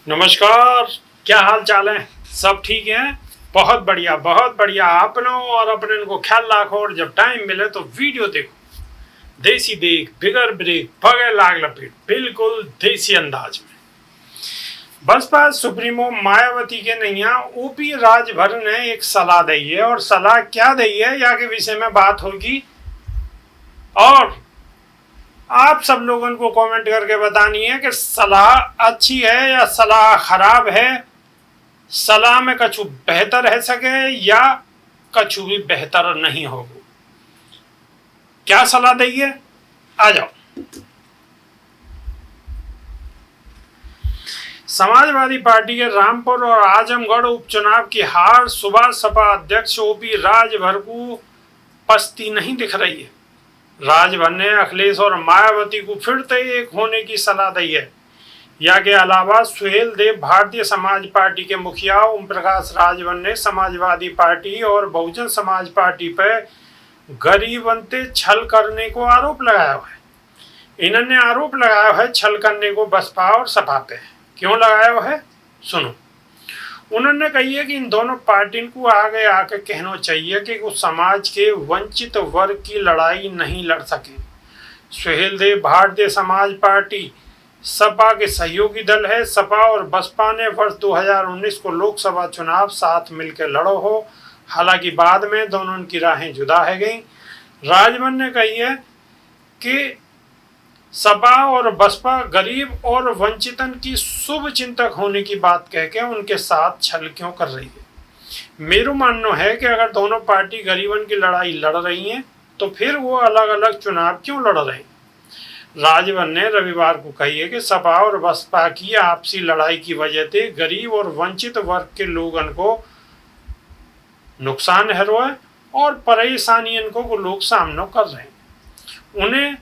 नमस्कार। क्या हाल चाल है? सब ठीक है? बहुत बढ़िया, बहुत बढ़िया। अपनों और अपने को ख्याल रखो और जब टाइम मिले तो वीडियो देखो। देसी देख बिगर ब्रेक बगैर लाग लपेट, बिल्कुल देसी अंदाज में। बसपा सुप्रीमो मायावती के नैया ओपी राजभर ने एक सलाह दी है और सलाह क्या दी है या के विषय में बात होगी और आप सब लोगों को कमेंट करके बतानी है कि सलाह अच्छी है या सलाह खराब है। सलाह में कछु बेहतर है सके या कछु भी बेहतर नहीं होगा। क्या सलाह देंगे? आ जाओ। समाजवादी पार्टी के रामपुर और आजमगढ़ उपचुनाव की हार सुबह सपा अध्यक्ष ओपी राजभर को पछती नहीं दिख रही है। राजभर ने अखिलेश और मायावती को फिर से एक होने की सलाह दी है। या के अलावा सुहेल देव भारतीय समाज पार्टी के मुखिया ओम प्रकाश राजभर ने समाजवादी पार्टी और बहुजन समाज पार्टी पर गरीबंते छल करने को आरोप लगाया है। इन्होंने आरोप लगाया है छल करने को बसपा और सपा पे। क्यों लगाया है सुनो। उन्होंने कही है कि इन दोनों पार्टियों को आगे आकर कहना चाहिए कि वो समाज के वंचित वर्ग की लड़ाई नहीं लड़ सके। सुहेल देव भारतीय समाज पार्टी सपा के सहयोगी दल है। सपा और बसपा ने वर्ष 2019 को लोकसभा चुनाव साथ मिलकर लड़ो हो। हालांकि बाद में दोनों की राहें जुदा है गई। राजभर ने कही है कि सपा और बसपा गरीब और वंचितन की शुभ चिंतक होने की बात कह के उनके साथ छल क्यों कर रही है। मेरा मानना है कि अगर दोनों पार्टी गरीबन की लड़ाई लड़ रही हैं तो फिर वो अलग अलग चुनाव क्यों लड़ रहे हैं। राजभर ने रविवार को कही है कि सपा और बसपा की आपसी लड़ाई की वजह से गरीब और वंचित वर्ग के लोगों को नुकसान है और परेशानियों को लोग सामना कर रहे हैं। उन्हें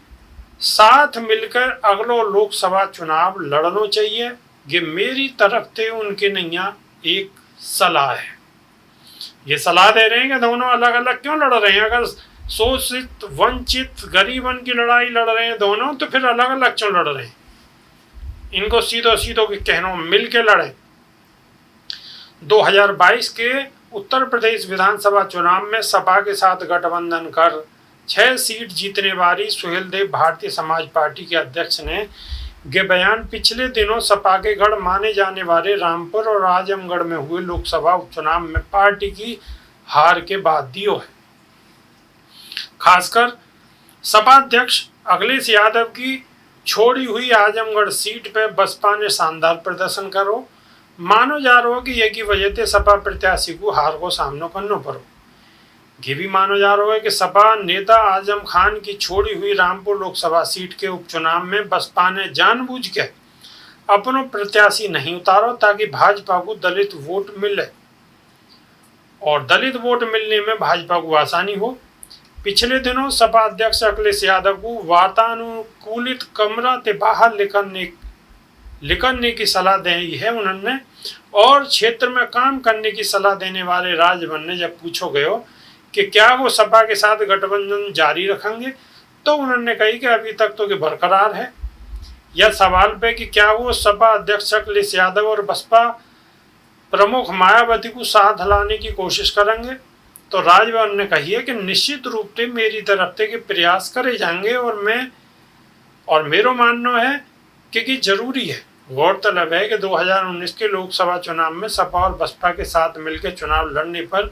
साथ मिलकर अगलो लोकसभा चुनाव लड़ना चाहिए। ये मेरी तरफ से उनके नैया एक सलाह है। ये सलाह दे रहे हैं कि दोनों अलग अलग क्यों लड़ रहे हैं। अगर शोषित वंचित गरीबन की लड़ाई लड़ रहे हैं दोनों तो फिर अलग अलग क्यों लड़ रहे हैं। इनको सीधो सीधो के कहना मिल के लड़े। 2022 के उत्तर प्रदेश विधानसभा चुनाव में सपा के साथ गठबंधन कर 6 सीट जीतने वाली सुहेल देव भारतीय समाज पार्टी के अध्यक्ष ने ये बयान पिछले दिनों सपा के गढ़ माने जाने वाले रामपुर और आजमगढ़ में हुए लोकसभा उपचुनाव में पार्टी की हार के बाद दियो है। खासकर सपा अध्यक्ष अखिलेश यादव की छोड़ी हुई आजमगढ़ सीट पर बसपा ने शानदार प्रदर्शन करो। मानो जा रहा हो कि यह की वजह से सपा प्रत्याशी को हार को सामना करना पड़ो। ये भी मानो जा रहा है कि सपा नेता आजम खान की छोड़ी हुई रामपुर लोकसभा सीट के उपचुनाव में बसपा ने जानबूझ के अपनों प्रत्याशी नहीं उतारो ताकि भाजपा को दलित वोट मिले और दलित वोट मिलने में भाजपा को आसानी हो। पिछले दिनों सपा अध्यक्ष अखिलेश यादव को वातानुकूलित कमरा से बाहर निकलने की सलाह दी है उन्होंने और क्षेत्र में काम करने की सलाह देने वाले राजभर ने जब पूछो गयो कि क्या वो सपा के साथ गठबंधन जारी रखेंगे तो उन्होंने कही कि अभी तक तो ये बरकरार है। यह सवाल पे कि क्या वो सपा अध्यक्ष अखिलेश यादव और बसपा प्रमुख मायावती को साथ लाने की कोशिश करेंगे तो राजभर ने कही है कि निश्चित रूप से मेरी तरफ से प्रयास करे जाएंगे और मेरा मानना है कि जरूरी है। गौरतलब है कि 2019 के लोकसभा चुनाव में सपा और बसपा के साथ मिलकर चुनाव लड़ने पर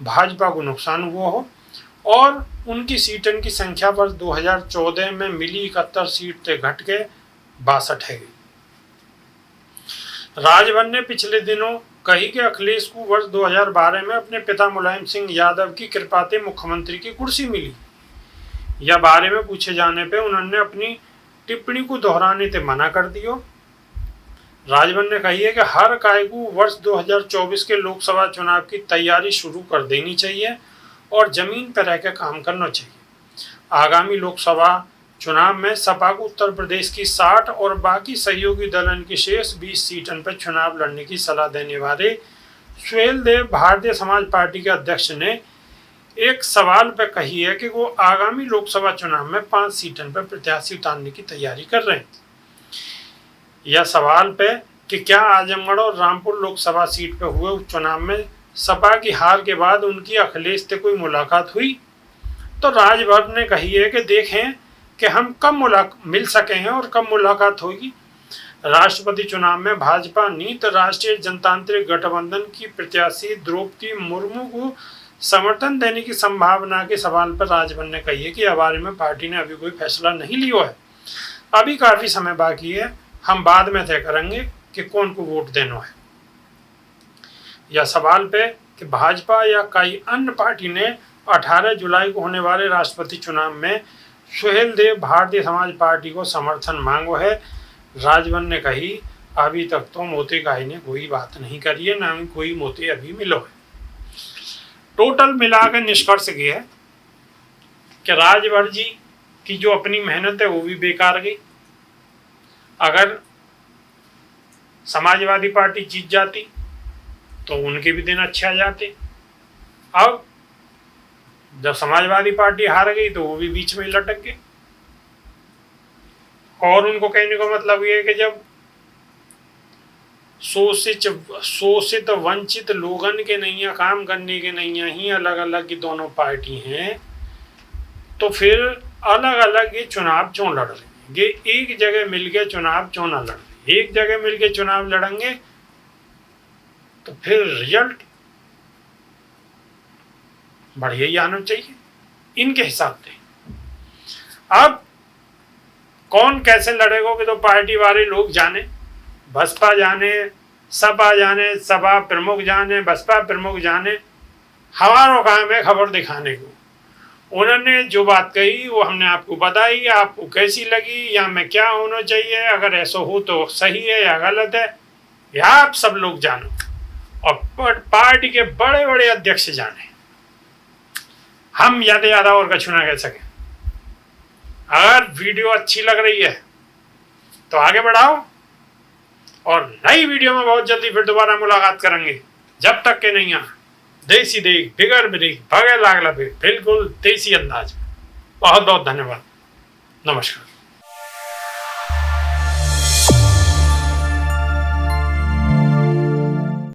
भाजपा को नुकसान हुआ हो और उनकी सीटों की संख्या वर्ष 2014 में मिली 71 सीट से घट के 62 है गई। राजभर ने पिछले दिनों कही कि अखिलेश को वर्ष 2012 में अपने पिता मुलायम सिंह यादव की कृपा से मुख्यमंत्री की कुर्सी मिली। यह बारे में पूछे जाने पर उन्होंने अपनी टिप्पणी को दोहराने से मना कर दिया। राजभर ने कही है कि हर काय को वर्ष 2024 के लोकसभा चुनाव की तैयारी शुरू कर देनी चाहिए और जमीन पर रहकर काम करना चाहिए। आगामी लोकसभा चुनाव में सपा को उत्तर प्रदेश की 60 और बाकी सहयोगी दलन की शेष 20 सीटों पर चुनाव लड़ने की सलाह देने वाले सुहेल देव भारतीय समाज पार्टी के अध्यक्ष ने एक सवाल पर कही है कि वो आगामी लोकसभा चुनाव में 5 सीटों पर प्रत्याशी उतारने की तैयारी कर रहे हैं। यह सवाल पे कि क्या आजमगढ़ और रामपुर लोकसभा सीट पर हुए उपचुनाव में सपा की हार के बाद उनकी अखिलेश से कोई मुलाकात हुई? तो राजभर ने कही है कि देखें कि हम कब मिल सके हैं और कब मुलाकात होगी। राष्ट्रपति चुनाव में भाजपा नीत राष्ट्रीय जनतांत्रिक गठबंधन की प्रत्याशी द्रौपदी मुर्मू को समर्थन देने की संभावना के सवाल पर राजभर ने कही है कि इस बारे में पार्टी ने अभी कोई फैसला नहीं लिया है, अभी काफी समय बाकी है, हम बाद में तय करेंगे कि कौन को वोट देना है। यह सवाल पे कि भाजपा या कई अन्य पार्टी ने 18 जुलाई को होने वाले राष्ट्रपति चुनाव में सुहेल देव भारतीय समाज पार्टी को समर्थन मांगो है, राजभर ने कही अभी तक तो मोदी काई ने कोई बात नहीं करी है, ना कोई मोती अभी मिलो है। टोटल मिलाकर निष्कर्ष ये है कि राजभर जी की जो अपनी मेहनत है वो भी बेकार गई। अगर समाजवादी पार्टी जीत जाती तो उनके भी दिन अच्छे आ जाते। अब जब समाजवादी पार्टी हार गई तो वो भी बीच में लटक गए। और उनको कहने का मतलब ये है कि जब शोषित वंचित लोगन के नैया काम करने के नैया ही अलग अलग की दोनों पार्टी हैं, तो फिर अलग अलग ये चुनाव क्यों लड़ रहे हैं? ये एक जगह मिलके चुनाव क्यों ना लड़? एक जगह मिलके चुनाव लड़ेंगे तो फिर रिजल्ट बढ़िया ही आना चाहिए इनके हिसाब से। अब कौन कैसे लड़ेगा कि तो पार्टी वाले लोग जाने, बसपा जाने, सपा जाने, सपा प्रमुख जाने, बसपा प्रमुख जाने, हमारा काम है खबर दिखाने को। उन्होंने जो बात कही वो हमने आपको बताई, आपको कैसी लगी या में क्या होना चाहिए, अगर ऐसा हो तो सही है या गलत है, या आप सब लोग जानो और पार्टी के बड़े बड़े अध्यक्ष जाने। हम ज़्यादा और कछु ना कह सकें। अगर वीडियो अच्छी लग रही है तो आगे बढ़ाओ, और नई वीडियो में बहुत जल्दी फिर दोबारा मुलाकात करेंगे। जब तक के नहीं आना देसी देख बिगर बिरिक भगे लागला बिल्कुल देसी अंदाज में। बहुत बहुत धन्यवाद, नमस्कार।